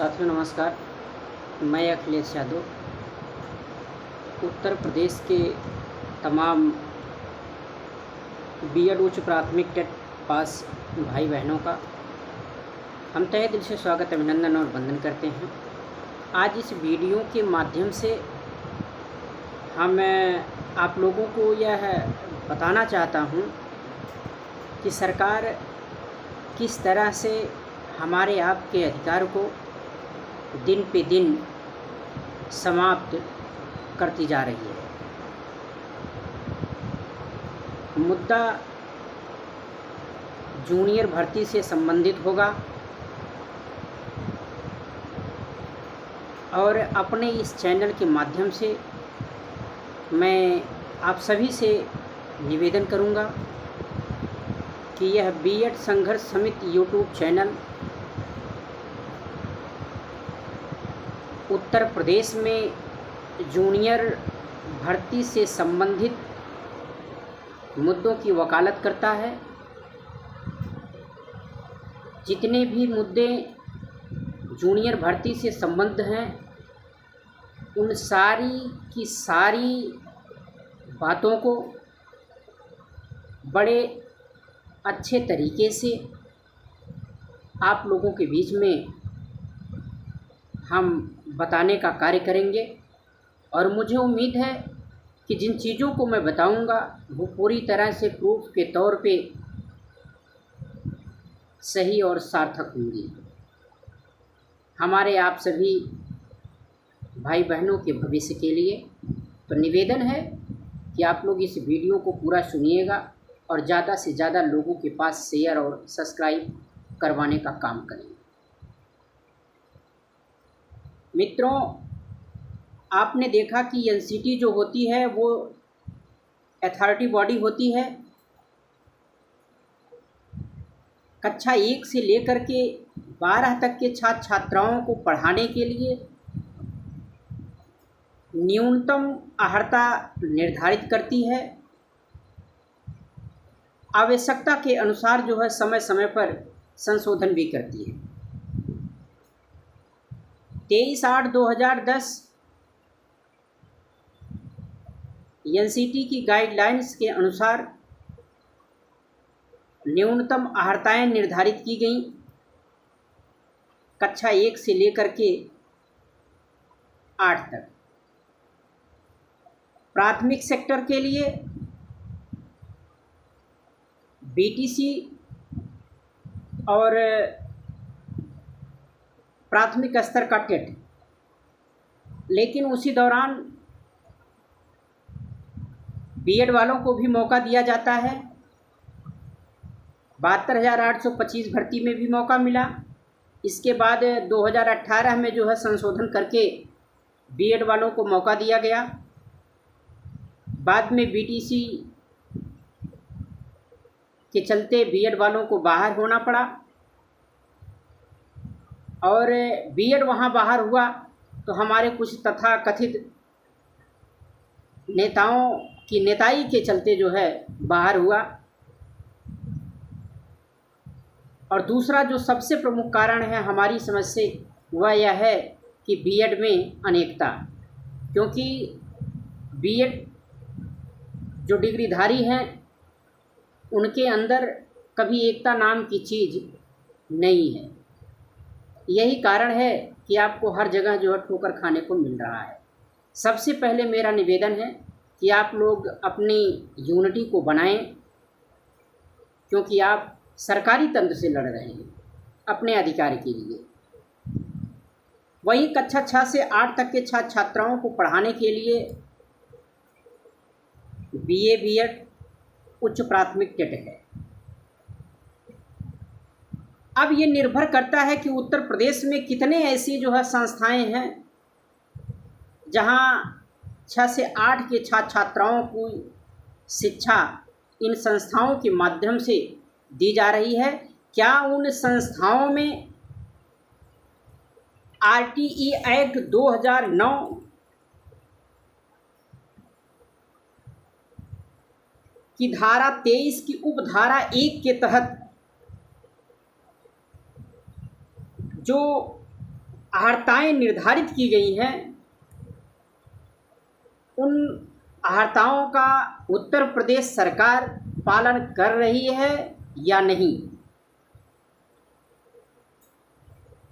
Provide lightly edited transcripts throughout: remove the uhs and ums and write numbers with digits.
साथियों नमस्कार। मैं अखिलेश यादव उत्तर प्रदेश के तमाम बीएड उच्च प्राथमिक टेट पास भाई बहनों का हम तहे दिल से स्वागत अभिनंदन और वंदन करते हैं। आज इस वीडियो के माध्यम से हम आप लोगों को यह बताना चाहता हूं कि सरकार किस तरह से हमारे आपके अधिकार को दिन पे दिन समाप्त करती जा रही है। मुद्दा जूनियर भर्ती से संबंधित होगा और अपने इस चैनल के माध्यम से मैं आप सभी से निवेदन करूंगा कि यह बीएड संघर्ष समिति यूट्यूब चैनल उत्तर प्रदेश में जूनियर भर्ती से संबंधित मुद्दों की वकालत करता है। जितने भी मुद्दे जूनियर भर्ती से संबंध हैं उन सारी की सारी बातों को बड़े अच्छे तरीके से आप लोगों के बीच में हम बताने का कार्य करेंगे और मुझे उम्मीद है कि जिन चीज़ों को मैं बताऊंगा वो पूरी तरह से प्रूफ के तौर पे सही और सार्थक होंगी। हमारे आप सभी भाई बहनों के भविष्य के लिए तो निवेदन है कि आप लोग इस वीडियो को पूरा सुनिएगा और ज़्यादा से ज़्यादा लोगों के पास शेयर और सब्सक्राइब करवाने का काम करें। मित्रों, आपने देखा कि एनसीटी जो होती है वो अथॉरिटी बॉडी होती है। कक्षा 1 से लेकर के 12 तक के छात्र छात्राओं को पढ़ाने के लिए न्यूनतम अर्हता निर्धारित करती है। आवश्यकता के अनुसार जो है समय समय पर संशोधन भी करती है। 23/8/2010 एनसीटी की गाइडलाइंस के अनुसार न्यूनतम अर्हताएं निर्धारित की गईं। कक्षा 1 से लेकर के 8 तक प्राथमिक सेक्टर के लिए बीटीसी और प्राथमिक स्तर का टेट, लेकिन उसी दौरान बीएड वालों को भी मौका दिया जाता है। 72,825 भर्ती में भी मौका मिला। इसके बाद 2018 में जो है संशोधन करके बीएड वालों को मौका दिया गया। बाद में बीटीसी के चलते बीएड वालों को बाहर होना पड़ा और बीएड वहाँ बाहर हुआ तो हमारे कुछ तथाकथित नेताओं की नेताई के चलते जो है बाहर हुआ। और दूसरा जो सबसे प्रमुख कारण है हमारी समझ से वह यह है कि बीएड में अनेकता, क्योंकि बीएड जो डिग्रीधारी हैं उनके अंदर कभी एकता नाम की चीज़ नहीं है। यही कारण है कि आपको हर जगह जो है ठोकर खाने को मिल रहा है। सबसे पहले मेरा निवेदन है कि आप लोग अपनी यूनिटी को बनाएं, क्योंकि आप सरकारी तंत्र से लड़ रहे हैं अपने अधिकार के लिए। वहीं कक्षा 6 से 8 तक के छात्र छात्राओं को पढ़ाने के लिए बीए बीएड उच्च प्राथमिक टेट है। अब ये निर्भर करता है कि उत्तर प्रदेश में कितने ऐसी जो है संस्थाएं हैं जहां 6 से 8 के छात्र छात्राओं को शिक्षा इन संस्थाओं के माध्यम से दी जा रही है। क्या उन संस्थाओं में आरटीई एक्ट 2009 की धारा 23 की उपधारा 1 के तहत जो अहर्ताएँ निर्धारित की गई हैं, उन अहर्ताओं का उत्तर प्रदेश सरकार पालन कर रही है या नहीं।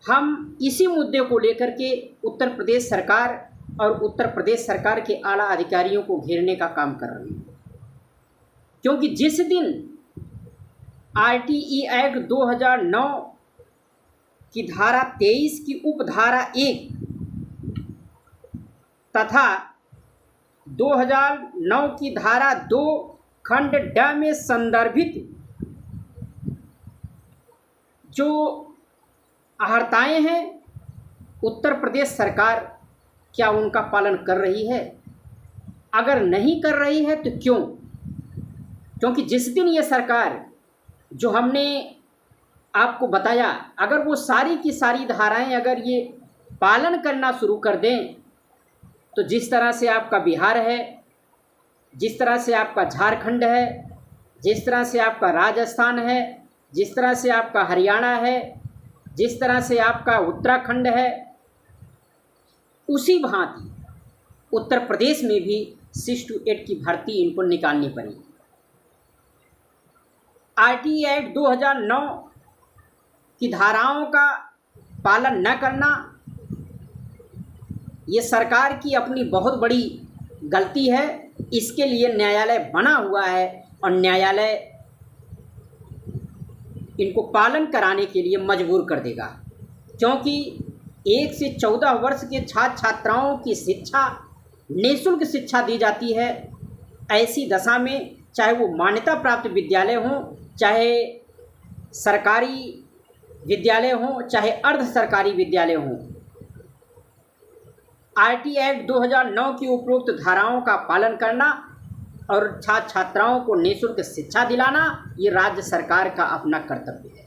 हम इसी मुद्दे को लेकर के उत्तर प्रदेश सरकार और उत्तर प्रदेश सरकार के आला अधिकारियों को घेरने का काम कर रहे हैं, क्योंकि जिस दिन आरटीई एक्ट 2009 की धारा 23 की उपधारा 1 तथा 2009 की धारा 2 खंड ड में संदर्भित जो अहर्ताएँ हैं, उत्तर प्रदेश सरकार क्या उनका पालन कर रही है? अगर नहीं कर रही है तो क्यों? क्योंकि जिस दिन ये सरकार, जो हमने आपको बताया, अगर वो सारी की सारी धाराएं अगर ये पालन करना शुरू कर दें, तो जिस तरह से आपका बिहार है, जिस तरह से आपका झारखंड है, जिस तरह से आपका राजस्थान है, जिस तरह से आपका हरियाणा है, जिस तरह से आपका उत्तराखंड है, उसी भांति उत्तर प्रदेश में भी 6 to 8 की भर्ती इनको निकालनी पड़ेगी। आरटीई एक्ट 2009 की धाराओं का पालन न करना ये सरकार की अपनी बहुत बड़ी गलती है। इसके लिए न्यायालय बना हुआ है और न्यायालय इनको पालन कराने के लिए मजबूर कर देगा, क्योंकि 1 से 14 वर्ष के छात्र छात्राओं की शिक्षा निःशुल्क शिक्षा दी जाती है। ऐसी दशा में चाहे वो मान्यता प्राप्त विद्यालय हों, चाहे सरकारी विद्यालय हों, चाहे अर्ध सरकारी विद्यालय हों, आरटीई एक्ट 2009 की उपरोक्त धाराओं का पालन करना और छात्र छात्राओं को निःशुल्क शिक्षा दिलाना ये राज्य सरकार का अपना कर्तव्य है।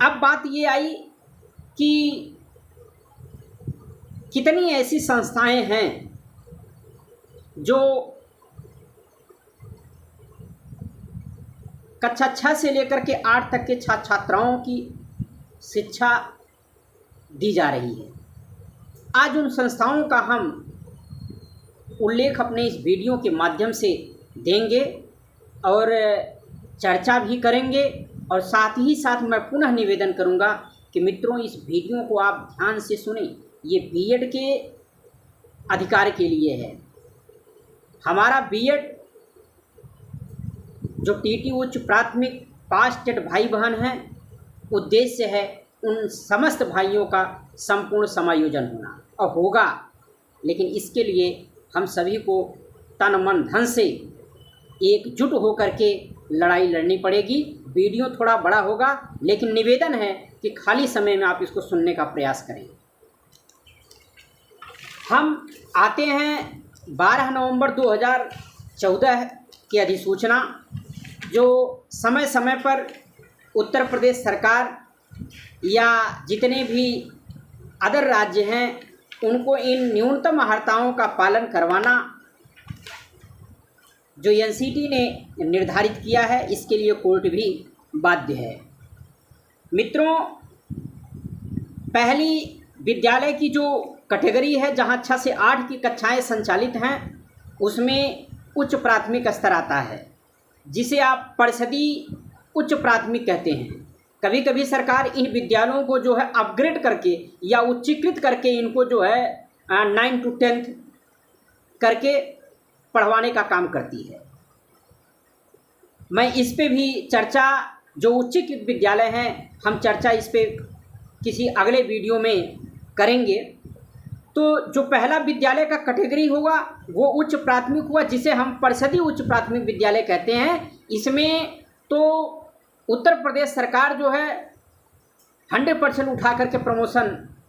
अब बात ये आई कि कितनी ऐसी संस्थाएं हैं जो कक्षा 6 से लेकर के 8 तक के छात्र छात्राओं की शिक्षा दी जा रही है। आज उन संस्थाओं का हम उल्लेख अपने इस वीडियो के माध्यम से देंगे और चर्चा भी करेंगे, और साथ ही साथ मैं पुनः निवेदन करूंगा कि मित्रों, इस वीडियो को आप ध्यान से सुनें। ये बीएड के अधिकार के लिए है। हमारा बीएड जो टीटी उच्च प्राथमिक पास टेट भाई बहन हैं, उद्देश्य है उन समस्त भाइयों का संपूर्ण समायोजन होना और होगा, लेकिन इसके लिए हम सभी को तन मन धन से एकजुट होकर के लड़ाई लड़नी पड़ेगी। वीडियो थोड़ा बड़ा होगा, लेकिन निवेदन है कि खाली समय में आप इसको सुनने का प्रयास करें। हम आते हैं 12 नवंबर 2014 की अधिसूचना, जो समय समय पर उत्तर प्रदेश सरकार या जितने भी अदर राज्य हैं उनको इन न्यूनतम अहर्ताओं का पालन करवाना जो एनसीटी ने निर्धारित किया है, इसके लिए कोर्ट भी बाध्य है। मित्रों, पहली विद्यालय की जो कैटेगरी है जहां 6 से 8 की कक्षाएं संचालित हैं, उसमें उच्च प्राथमिक स्तर आता है, जिसे आप परिषदी उच्च प्राथमिक कहते हैं। कभी कभी सरकार इन विद्यालयों को जो है अपग्रेड करके या उच्चीकृत करके इनको जो है 9 to 10 करके पढ़वाने का काम करती है। मैं इस पे भी चर्चा, जो उच्चीकृत विद्यालय हैं, हम चर्चा इस पे किसी अगले वीडियो में करेंगे। तो जो पहला विद्यालय का कैटेगरी होगा वो उच्च प्राथमिक हुआ, जिसे हम परिषदीय उच्च प्राथमिक विद्यालय कहते हैं। इसमें तो उत्तर प्रदेश सरकार जो है 100% उठा करके प्रमोशन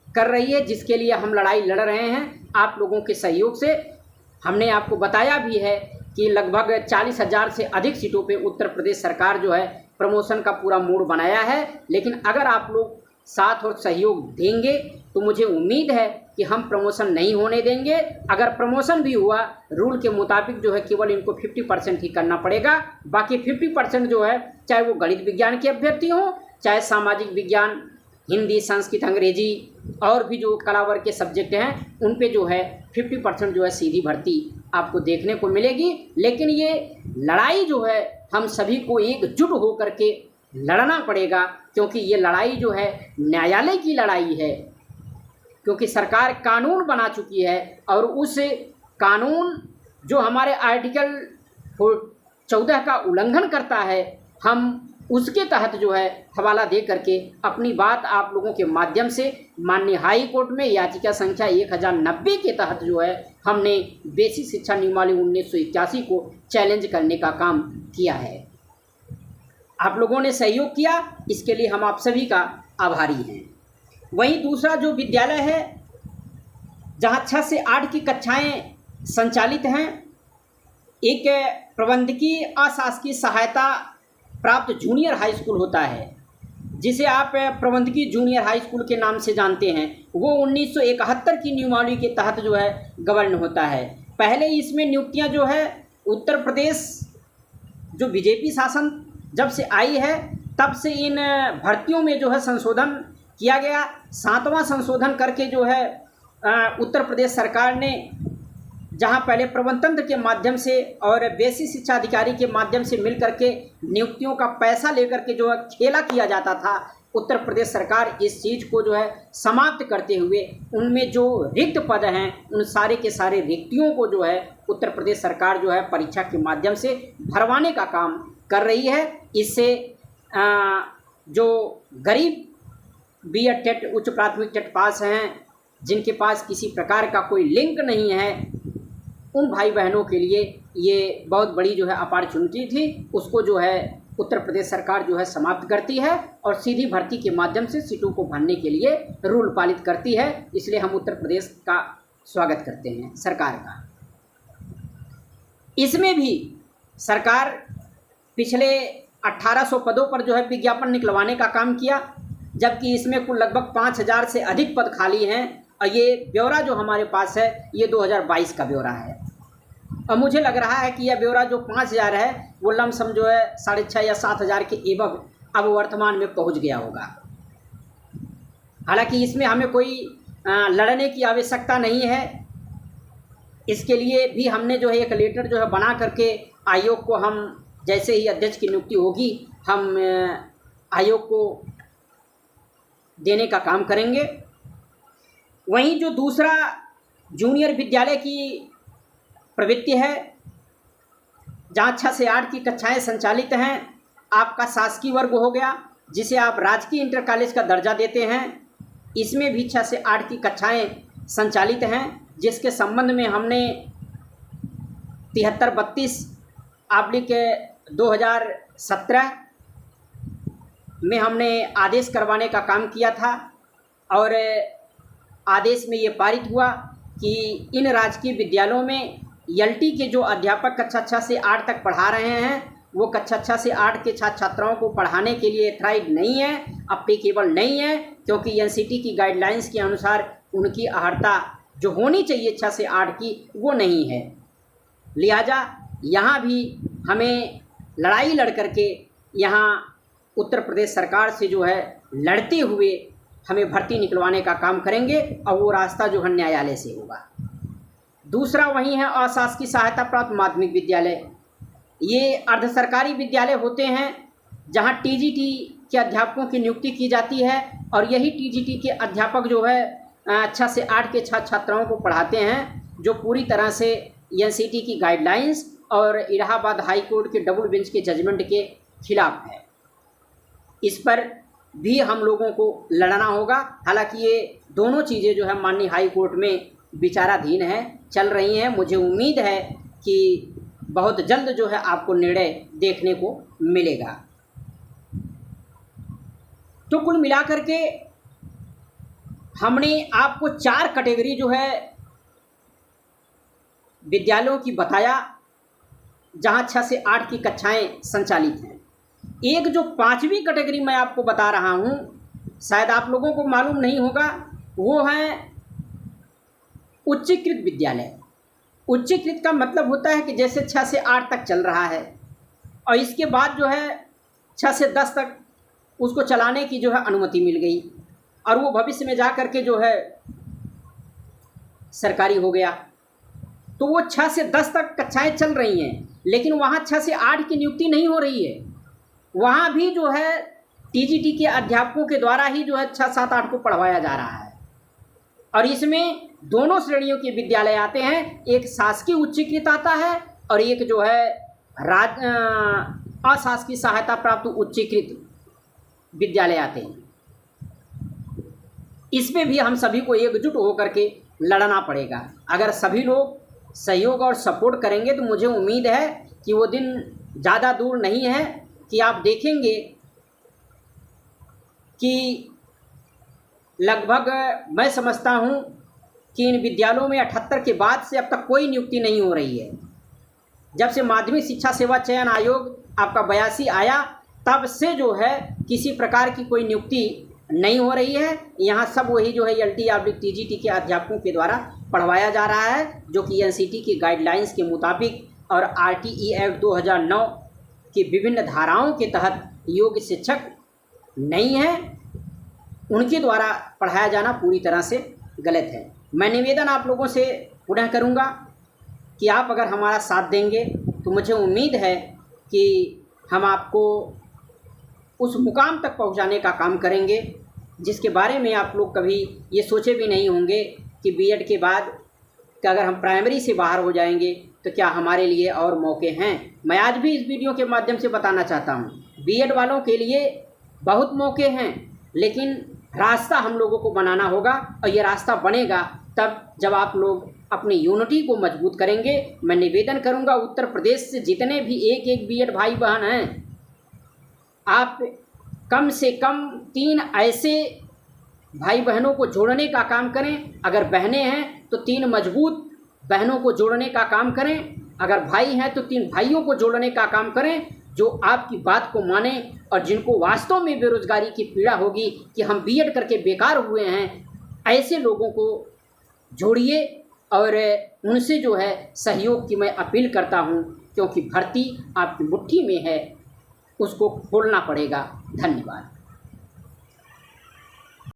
कर रही है, जिसके लिए हम लड़ाई लड़ रहे हैं आप लोगों के सहयोग से। हमने आपको बताया भी है कि लगभग 40,000 से अधिक सीटों पे उत्तर प्रदेश सरकार जो है प्रमोशन का पूरा मूड बनाया है। लेकिन अगर आप लोग साथ और सहयोग देंगे तो मुझे उम्मीद है कि हम प्रमोशन नहीं होने देंगे। अगर प्रमोशन भी हुआ, रूल के मुताबिक जो है केवल इनको 50% ही करना पड़ेगा। बाकी 50% जो है, चाहे वो गणित विज्ञान के अभ्यर्थी हों, चाहे सामाजिक विज्ञान, हिंदी, संस्कृत, अंग्रेजी और भी जो कला वर्ग के सब्जेक्ट हैं उन पे जो है 50% जो है सीधी भर्ती आपको देखने को मिलेगी। लेकिन ये लड़ाई जो है हम सभी को एकजुट होकर के लड़ना पड़ेगा, क्योंकि ये लड़ाई जो है न्यायालय की लड़ाई है, क्योंकि सरकार कानून बना चुकी है और उस कानून जो हमारे आर्टिकल 14 का उल्लंघन करता है, हम उसके तहत जो है हवाला दे करके अपनी बात आप लोगों के माध्यम से माननीय हाई कोर्ट में याचिका संख्या 1090 के तहत जो है हमने बेसिक शिक्षा नियमावली 1981 को चैलेंज करने का काम किया है। आप लोगों ने सहयोग किया, इसके लिए हम आप सभी का आभारी हैं। वहीं दूसरा जो विद्यालय है जहां 6 से 8 की कक्षाएं संचालित हैं, एक प्रबंधकीय अशासकीय सहायता प्राप्त जूनियर हाई स्कूल होता है, जिसे आप प्रबंधकीय जूनियर हाई स्कूल के नाम से जानते हैं। वो 1971 की नियमावली के तहत जो है गवर्न होता है। पहले इसमें नियुक्तियां जो है उत्तर प्रदेश जो बीजेपी शासन जब से आई है तब से इन भर्तियों में जो है संशोधन किया गया। 7वां संशोधन करके जो है उत्तर प्रदेश सरकार ने, जहां पहले प्रबंध तंत्र के माध्यम से और बेसिक शिक्षा अधिकारी के माध्यम से मिल करके नियुक्तियों का पैसा लेकर के जो है खेला किया जाता था, उत्तर प्रदेश सरकार इस चीज़ को जो है समाप्त करते हुए उनमें जो रिक्त पद हैं उन सारे के सारे रिक्तियों को जो है उत्तर प्रदेश सरकार जो है परीक्षा के माध्यम से भरवाने का काम कर रही है। इससे जो गरीब B.Ed टेट उच्च प्राथमिक टेट पास हैं, जिनके पास किसी प्रकार का कोई लिंक नहीं है, उन भाई बहनों के लिए ये बहुत बड़ी जो है अपॉर्चुनिटी थी, उसको जो है उत्तर प्रदेश सरकार जो है समाप्त करती है और सीधी भर्ती के माध्यम से सीटों को भरने के लिए रूल पालित करती है। इसलिए हम उत्तर प्रदेश का स्वागत करते हैं सरकार का। इसमें भी सरकार पिछले 1800 पदों पर जो है विज्ञापन निकलवाने का काम किया, जबकि इसमें कुल लगभग 5000 से अधिक पद खाली हैं। और ये ब्यौरा जो हमारे पास है ये 2022 का ब्यौरा है और मुझे लग रहा है कि यह ब्यौरा जो 5000 है वो लमसम जो है 6,500 या 7,000 के एवं अब वर्तमान में पहुंच गया होगा। हालांकि इसमें हमें कोई लड़ने की आवश्यकता नहीं है। इसके लिए भी हमने जो है एक लेटर जो है बना करके आयोग को, हम जैसे ही अध्यक्ष की नियुक्ति होगी हम आयोग को देने का काम करेंगे। वहीं जो दूसरा जूनियर विद्यालय की प्रवृत्ति है, जहाँ 6 से 8 की कक्षाएं संचालित हैं, आपका शासकीय वर्ग हो गया जिसे आप राजकीय इंटर कॉलेज का दर्जा देते हैं। इसमें भी 6 से 8 की कक्षाएं संचालित हैं, जिसके संबंध में हमने 7332/2017 में हमने आदेश करवाने का काम किया था और आदेश में ये पारित हुआ कि इन राजकीय विद्यालयों में एलटी के जो अध्यापक कक्षा 6 से 8 तक पढ़ा रहे हैं वो कक्षा 6 से 8 के छात्र छात्राओं को पढ़ाने के लिए एथराइज नहीं है, अप्लीकेबल नहीं है, क्योंकि एनसीटी की गाइडलाइंस के अनुसार उनकी अहर्ता जो होनी चाहिए 6 से 8 की वो नहीं है। लिहाजा यहाँ भी हमें लड़ाई लड़ करके यहाँ उत्तर प्रदेश सरकार से जो है लड़ते हुए हमें भर्ती निकलवाने का काम करेंगे और वो रास्ता जो है न्यायालय से होगा। दूसरा वही है अशासकीय सहायता प्राप्त माध्यमिक विद्यालय। ये अर्ध सरकारी विद्यालय होते हैं जहां टीजीटी के अध्यापकों की नियुक्ति की जाती है और यही टीजीटी के अध्यापक जो है 6 से 8 के छात्र छात्राओं को पढ़ाते हैं, जो पूरी तरह से एनसीटी की गाइडलाइंस और इलाहाबाद हाई कोर्ट के डबल बेंच के जजमेंट के खिलाफ है। इस पर भी हम लोगों को लड़ना होगा। हालांकि ये दोनों चीज़ें जो है माननीय हाई कोर्ट में विचाराधीन है, चल रही हैं। मुझे उम्मीद है कि बहुत जल्द जो है आपको निर्णय देखने को मिलेगा। तो कुल मिलाकर के हमने आपको 4 कैटेगरी जो है विद्यालयों की बताया जहां 6 से 8 की कक्षाएं संचालित हैं। एक जो 5वीं कैटेगरी मैं आपको बता रहा हूं, शायद आप लोगों को मालूम नहीं होगा, वो है उच्चीकृत विद्यालय। उच्चीकृत का मतलब होता है कि जैसे 6 से 8 तक चल रहा है और इसके बाद जो है 6 से 10 तक उसको चलाने की जो है अनुमति मिल गई और वो भविष्य में जा कर के जो है सरकारी हो गया। तो वो 6 से 10 तक कक्षाएं चल रही हैं, लेकिन वहाँ 6 से 8 की नियुक्ति नहीं हो रही है। वहाँ भी जो है टीजीटी के अध्यापकों के द्वारा ही जो है 6, 7, 8 को पढ़वाया जा रहा है। और इसमें दोनों श्रेणियों के विद्यालय आते हैं, एक शासकीय उच्चीकृत आता है और एक जो है अशासकीय सहायता प्राप्त उच्चीकृत विद्यालय आते हैं। इसमें भी हम सभी को एकजुट होकर के लड़ना पड़ेगा। अगर सभी लोग सहयोग और सपोर्ट करेंगे तो मुझे उम्मीद है कि वो दिन ज़्यादा दूर नहीं है कि आप देखेंगे कि लगभग मैं समझता हूँ कि इन विद्यालयों में 78 के बाद से अब तक कोई नियुक्ति नहीं हो रही है। जब से माध्यमिक शिक्षा सेवा चयन आयोग आपका 82 आया, तब से जो है किसी प्रकार की कोई नियुक्ति नहीं हो रही है। यहाँ सब वही जो है LT/TGT के अध्यापकों के द्वारा पढ़वाया जा रहा है, जो कि NCT की गाइडलाइंस के मुताबिक और RTE एक्ट 2009 की विभिन्न धाराओं के तहत योग्य शिक्षक नहीं है, उनके द्वारा पढ़ाया जाना पूरी तरह से गलत है। मैं निवेदन आप लोगों से पुनः करूँगा कि आप अगर हमारा साथ देंगे तो मुझे उम्मीद है कि हम आपको उस मुकाम तक पहुंचाने का काम करेंगे जिसके बारे में आप लोग कभी ये सोचे भी नहीं होंगे कि बीएड के बाद कि अगर हम प्राइमरी से बाहर हो जाएंगे तो क्या हमारे लिए और मौके हैं। मैं आज भी इस वीडियो के माध्यम से बताना चाहता हूँ, बीएड वालों के लिए बहुत मौके हैं, लेकिन रास्ता हम लोगों को बनाना होगा और ये रास्ता बनेगा तब जब आप लोग अपनी यूनिटी को मजबूत करेंगे। मैं निवेदन करूंगा उत्तर प्रदेश से जितने भी एक बीएड भाई बहन हैं, आप कम से कम 3 ऐसे भाई बहनों को जोड़ने का काम करें। अगर बहनें हैं तो 3 मजबूत बहनों को जोड़ने का काम करें, अगर भाई हैं तो 3 भाइयों को जोड़ने का काम करें जो आपकी बात को माने और जिनको वास्तव में बेरोजगारी की पीड़ा होगी कि हम बीएड करके बेकार हुए हैं, ऐसे लोगों को जोड़िए और उनसे जो है सहयोग की मैं अपील करता हूं, क्योंकि भर्ती आपकी मुट्ठी में है, उसको खोलना पड़ेगा। धन्यवाद।